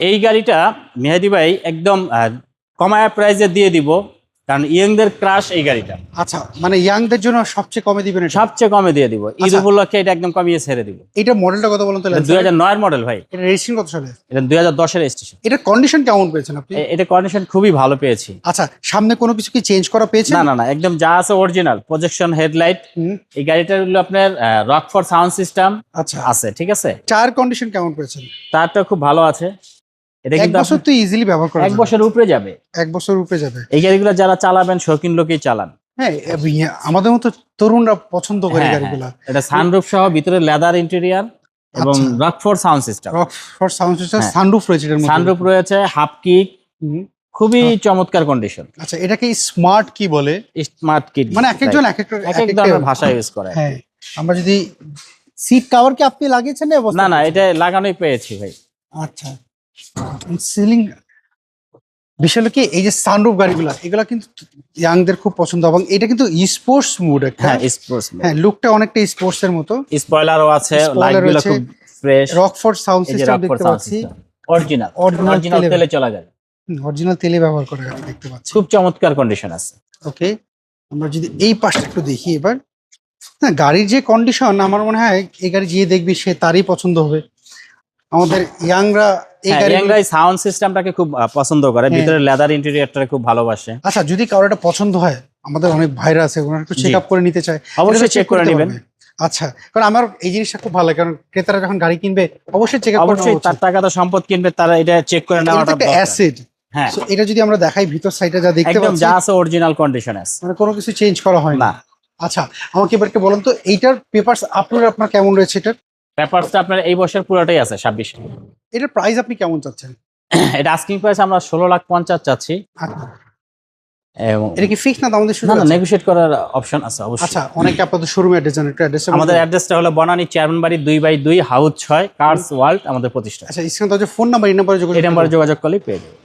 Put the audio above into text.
এই গাড়িটা মেহেদি ভাই একদম কমায়া প্রাইসে দিয়ে দিব, কারণ ইয়াংদের ক্রাশ এই গাড়িটা। আচ্ছা, মানে ইয়াংদের জন্য সবচেয়ে কমে দিবেন এটা? সবচেয়ে কমে দিয়ে দিব, ঈদ উপলক্ষে এটা একদম কমিয়ে ছেড়ে দিব। এটা মডেলটা কত বলুন তো? 2009 মডেল ভাই। এটা রেজিস্ট্রেশন কত সালে? এটা 2010 এর রেজিস্ট্রেশন। এটা কন্ডিশন কেমন পেয়েছেন আপনি? এটা কন্ডিশন খুবই ভালো পেয়েছি। আচ্ছা, সামনে কোনো কিছু কি চেঞ্জ করা পেয়েছেন? না না না, একদম যা আছে অরিজিনাল। প্রজেকশন হেডলাইট, এই গাড়িটার হলো আপনার রকফোর্ড সাউন্ড সিস্টেম আচ্ছা আছে, ঠিক আছে। টায়ার কন্ডিশন কেমন পেয়েছেন? তারটা খুব ভালো আছে। এটা এক কিন্তু বছর তো ইজিলি ব্যবহার করা এক যাবে। বছর উপরে যাবে। এক বছর উপরে যাবে। এই গাড়িগুলো যারা চালাবেন শৌখিন লোকেই চালান। হ্যাঁ, আমাদের মতো তরুণরা পছন্দ করে গাড়িগুলো। এটা সানরুফ সহ, ভিতরে লেদার ইন্টেরিয়র এবং Rockford sound system. Rockford sound system, sunroof রয়েছে এর মধ্যে। সানরুফ রয়েছে, হাফ কিক, খুবই চমৎকার কন্ডিশন। আচ্ছা, এটাকে স্মার্ট কি বলে? স্মার্ট কিট, মানে এক একজন এক এক ধরনের ভাষা ইউজ করে। হ্যাঁ, আমরা যদি সিট কভার কি আপনি লাগিয়েছেন না? না, এটা লাগানোই পেয়েছি ভাই। আচ্ছা, সিলিং বিষয় কি এই যে সানরুফ গাড়িগুলো, এগুলা কিন্তু ইয়াংদের খুব পছন্দ, এবং এটা কিন্তু স্পোর্টস মুড একটা। হ্যাঁ, স্পোর্টস। হ্যাঁ, লুকটা অনেকটা স্পোর্টস এর মতো। স্পয়লারও আছে, লাইটগুলো খুব ফ্রেশ। রকফোর্ড সাউন্ড সিস্টেম দেখতে পাচ্ছি, অরিজিনাল তেলে চলা যায়। অরিজিনাল তেলে ব্যবহার করে গাড়ি দেখতে পাচ্ছি। খুব চমৎকার কন্ডিশন আছে। ওকে, আমরা যদি এই পাশটা একটু দেখি এবার। না, গাড়ির যে কন্ডিশন, আমার মনে হয় এই গাড়ি যে দেখবি সে তারই পছন্দ হবে। আমাদের ইয়াংরা এই গাড়ির সাউন্ড সিস্টেমটাকে খুব পছন্দ করে, ভিতরে লেদার ইন্টেরিয়রটা খুব ভালোবাসে। আচ্ছা, যদি কারোর এটা পছন্দ হয়, আমাদের অনেক ভাইরা আছে, ওনারা একটু চেক আপ করে নিতে চায়, অবশ্যই চেক করে নেবেন। আচ্ছা, কারণ আমার এই জিনিসটা খুব ভালো লাগে, কারণ ক্রেতারা যখন গাড়ি কিনবে অবশ্যই চেক আপ করতে হবে। অবশ্যই, তার টাকা তো সম্পদ কিনবে, তারা এটা চেক করে নেওয়াটা একটা অ্যাসেট। হ্যাঁ, সো এটা যদি আমরা দেখাই, ভিতর সাইডে যা দেখতে একদম পাচ্ছি যা আছে অরিজিনাল কন্ডিশন আছে, মানে কোনো কিছু চেঞ্জ করা হয় না। আচ্ছা, আমাকে এবারকে বলুন তো, এইটার পেপারস আপনার কেমন রয়েছে? এটার পেপারসটা আপনার এই বছর পুরোটাই আছে 26। এটার প্রাইস আপনি কেমন চাচ্ছেন? এটা আস্কিং প্রাইস আমরা 16,50,000 চাচ্ছি। এবং এটা কি ফিক্স না আমাদের শুরু? না, নেগোশিয়েট করার অপশন আছে অবশ্যই। আচ্ছা, অনেকে আপনাদের শোরুমে অ্যাড্রেস জানেন, একটু অ্যাড্রেস। আমাদের অ্যাড্রেসটা হলো বনানী চেয়ারম্যান বাড়ি 2/2 হাউস 6, কার্স ওয়ার্ল্ড আমাদের প্রতিষ্ঠান। আচ্ছা, স্ক্রিনে তো যে ফোন নাম্বার, এই নাম্বারে যোগাযোগ করলেই পেয়ে যাবেন।